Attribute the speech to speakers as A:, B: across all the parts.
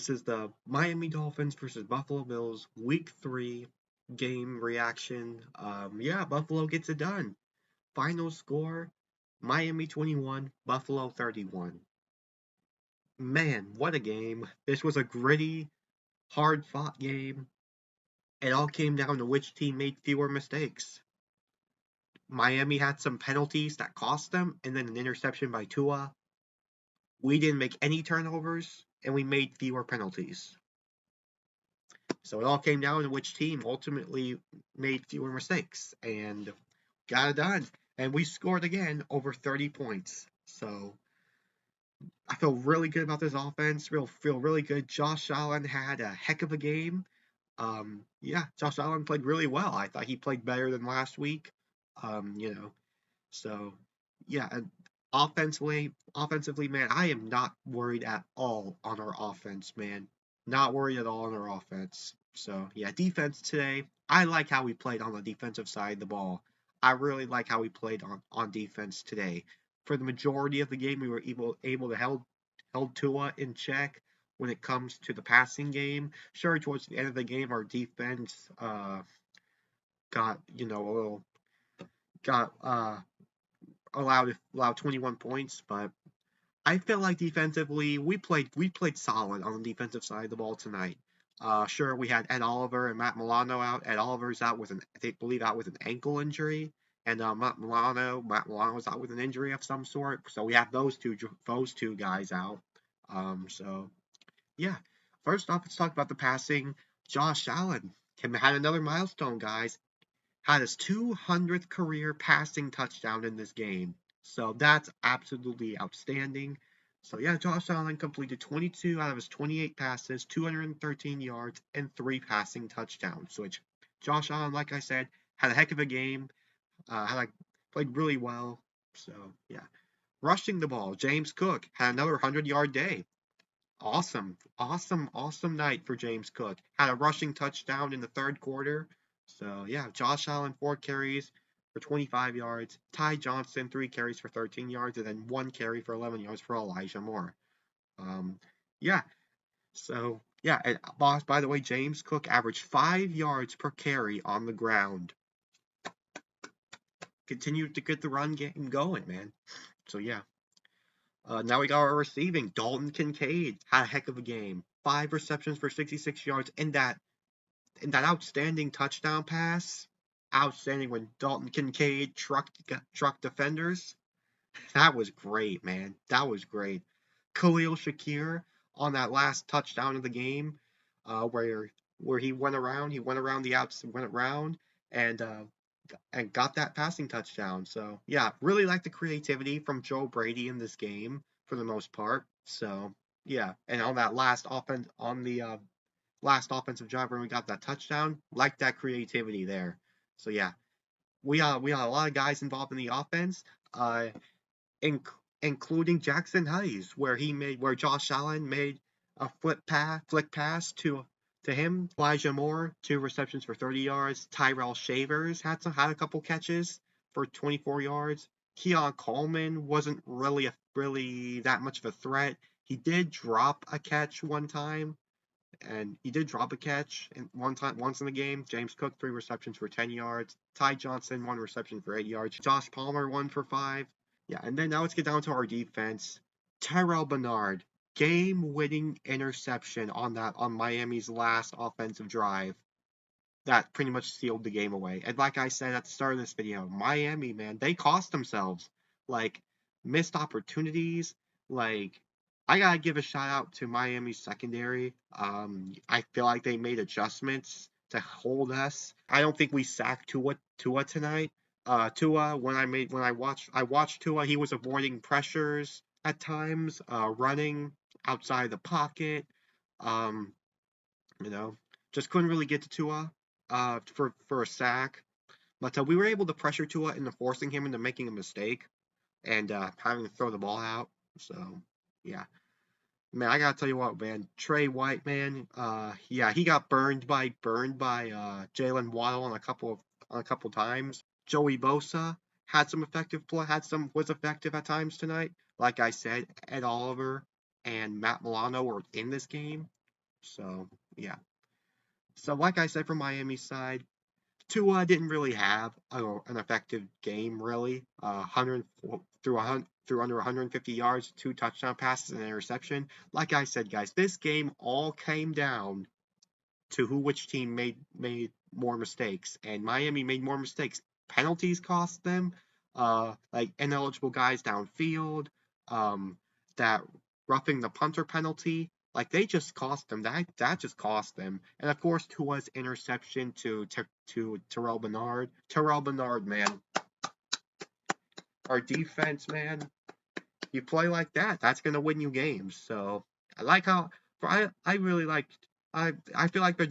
A: This is the Miami Dolphins versus Buffalo Bills Week 3 game reaction. Yeah, Buffalo gets it done. Final score, Miami 21, Buffalo 31. Man, what a game. This was a gritty, hard-fought game. It all came down to which team made fewer mistakes. Miami had some penalties that cost them, and then an interception by Tua. We didn't make any turnovers, and we made fewer penalties. So it all came down to which team ultimately made fewer mistakes and got it done. And we scored again over 30 points. So I feel really good about this offense. Feel really good. Josh Allen had a heck of a game. Yeah, Josh Allen played really well. I thought he played better than last week. You know, so yeah, and offensively, man, I am not worried at all on our offense, man. Not worried at all on our offense. So yeah, defense today. I like how we played on the defensive side of the ball. I really like how we played on defense today. For the majority of the game, we were able to held Tua in check when it comes to the passing game. Sure, towards the end of the game, our defense got a little got allowed 21 points, but I feel like defensively we played solid on the defensive side of the ball tonight. Sure, we had Ed Oliver and Matt Milano out. Ed Oliver's out with out with an ankle injury, and Matt Milano's out with an injury of some sort. So we have those two guys out. So yeah. First off, let's talk about the passing. Josh Allen had another milestone, guys. Had his 200th career passing touchdown in this game. So that's absolutely outstanding. So yeah, Josh Allen completed 22 out of his 28 passes, 213 yards, and 3 passing touchdowns. Which Josh Allen, like I said, had a heck of a game. Played really well. So yeah, rushing the ball, James Cook had another 100-yard day. Awesome night for James Cook. Had a rushing touchdown in the third quarter. So yeah, Josh Allen 4 carries for 25 yards. Ty Johnson 3 carries for 13 yards, and then 1 carry for 11 yards for Elijah Moore. Um, yeah. So yeah, and boss. By the way, James Cook averaged 5 yards per carry on the ground. Continued to get the run game going, man. So yeah. Now we got our receiving. Dalton Kincaid had a heck of a game. 5 receptions for 66 yards, and that outstanding touchdown pass. Outstanding when Dalton Kincaid trucked defenders. That was great, man. That was great. Khalil Shakir on that last touchdown of the game, where he went around the outs, went around and got that passing touchdown. So yeah, really like the creativity from Joe Brady in this game for the most part. So yeah, and on that last offensive drive when we got that touchdown, like that creativity there. So yeah, we got a lot of guys involved in the offense, uh, inc- including Jackson Hayes, where Josh Allen made a flick pass to him. Elijah Moore, 2 receptions for 30 yards. Tyrell Shavers had a couple catches for 24 yards. Keon Coleman wasn't really that much of a threat. He did drop a catch one time, and he did drop a catch once in the game. James Cook 3 receptions for 10 yards. Ty Johnson 1 reception for 8 yards. Josh Palmer 1 for 5. Yeah, and then now let's get down to our defense. Terrell Bernard, game-winning interception on Miami's last offensive drive. That pretty much sealed the game away. And like I said at the start of this video, Miami, man, they cost themselves. Like, missed opportunities. Like, I gotta give a shout out to Miami's secondary. I feel like they made adjustments to hold us. I don't think we sacked Tua tonight. Tua, when I watched Tua, he was avoiding pressures at times, running outside the pocket. Um, you know, just couldn't really get to Tua for a sack. But we were able to pressure Tua into forcing him into making a mistake and having to throw the ball out. So yeah, man, I gotta tell you what, man, Trey White, man, yeah, he got burned by Jalen Waddle on a couple times. Joey Bosa was effective at times tonight. Like I said, Ed Oliver and Matt Milano were in this game. So yeah. So like I said, from Miami's side, Tua didn't really have an effective game, really. 100 through under 150 yards, 2 touchdown passes, and an interception. Like I said, guys, this game all came down to which team made more mistakes, and Miami made more mistakes. Penalties cost them, like ineligible guys downfield, that roughing the punter penalty. Like they just cost them. That just cost them. And of course, Tua's interception to Terrell Bernard. Terrell Bernard, man, our defense, man. You play like that, that's gonna win you games. So I like how I really like I feel like our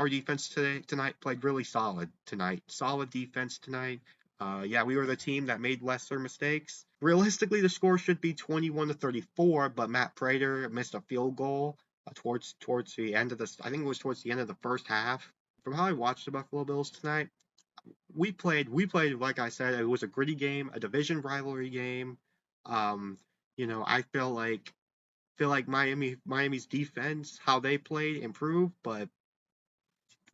A: defense tonight played really solid tonight. Solid defense tonight. Yeah, we were the team that made lesser mistakes. Realistically, the score should be 21-34, but Matt Prater missed a field goal towards the end of I think it was towards the end of the first half. From how I watched the Buffalo Bills tonight, we played like I said, it was a gritty game, a division rivalry game. Um, I feel like Miami's defense, how they played, improved, but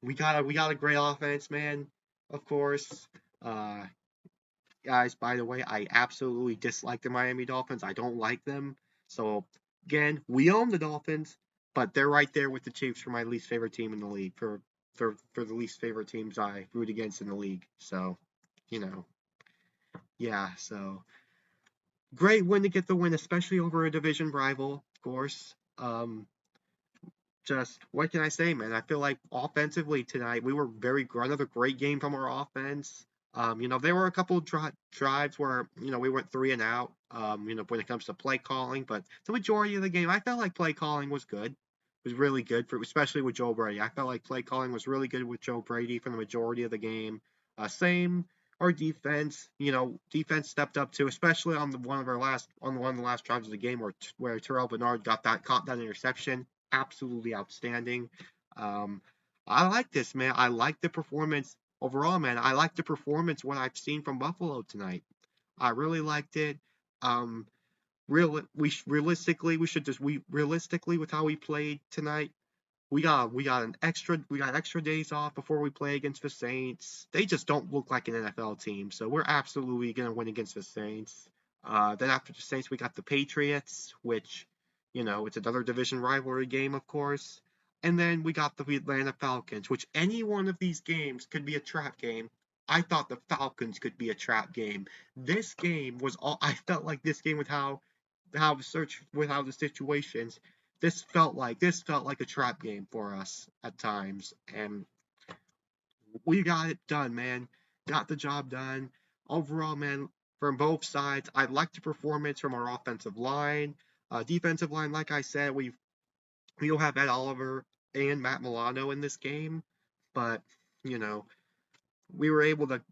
A: we got a great offense, man. Of course. Uh, Guys, by the way, I absolutely dislike the Miami Dolphins. I don't like them. So again, we own the Dolphins, but they're right there with the Chiefs for my least favorite team in the league. For the least favorite teams I root against in the league. So, you know, yeah. So great win to get the win, especially over a division rival, of course. Just what can I say, man? I feel like offensively tonight we were another great game from our offense. There were a couple of drives where we went 3 and out. When it comes to play calling, but the majority of the game, I felt like play calling was good. It was really good especially with Joe Brady. I felt like play calling was really good with Joe Brady for the majority of the game. Same our defense. Defense stepped up too, especially on one of the last drives of the game where Terrell Bernard caught that interception. Absolutely outstanding. Um, I like this, man. I like the performance overall, man. I like the performance what I've seen from Buffalo tonight. I really liked it. Um, realistically, with how we played tonight, we got extra days off before we play against the Saints. They just don't look like an NFL team, so we're absolutely gonna win against the Saints. Then after the Saints, we got the Patriots, which it's another division rivalry game, of course. And then we got the Atlanta Falcons, which any one of these games could be a trap game. I thought the Falcons could be a trap game. This game was all. I felt like this game with how the situations this felt like a trap game for us at times, and we got it done, man. Got the job done. Overall, man, from both sides, I like the performance from our offensive line. Defensive line, like I said, we don't have Ed Oliver and Matt Milano in this game, but you know we were able to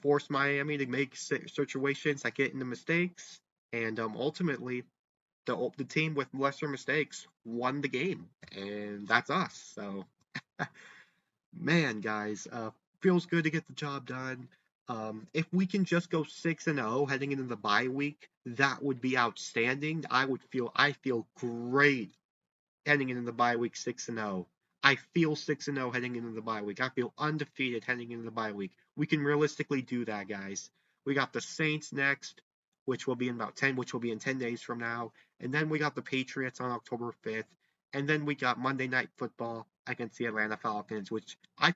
A: force Miami to make situations that get into mistakes, and ultimately the team with lesser mistakes won the game, and that's us. So, man, guys, feels good to get the job done. If we can just go 6-0 heading into the bye week, that would be outstanding. I feel great heading into the bye week 6-0. I feel 6-0 heading into the bye week. I feel undefeated heading into the bye week. We can realistically do that, guys. We got the Saints next, which will be in 10 days from now, and then we got the Patriots on October 5th, and then we got Monday Night Football against the Atlanta Falcons, which I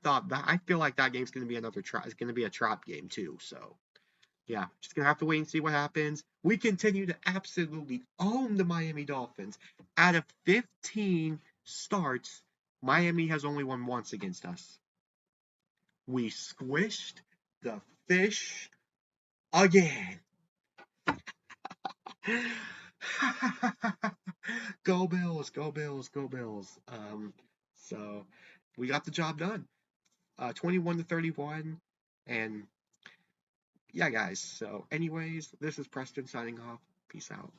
A: feel like that game's going to be it's going to be a trap game too. So yeah, just gonna have to wait and see what happens. We continue to absolutely own the Miami Dolphins. Out of 15 starts, Miami has only won once against us. We squished the fish again. Go Bills, go Bills, go Bills. So we got the job done. 21-31, and yeah, guys. So, anyways, this is Preston signing off. Peace out.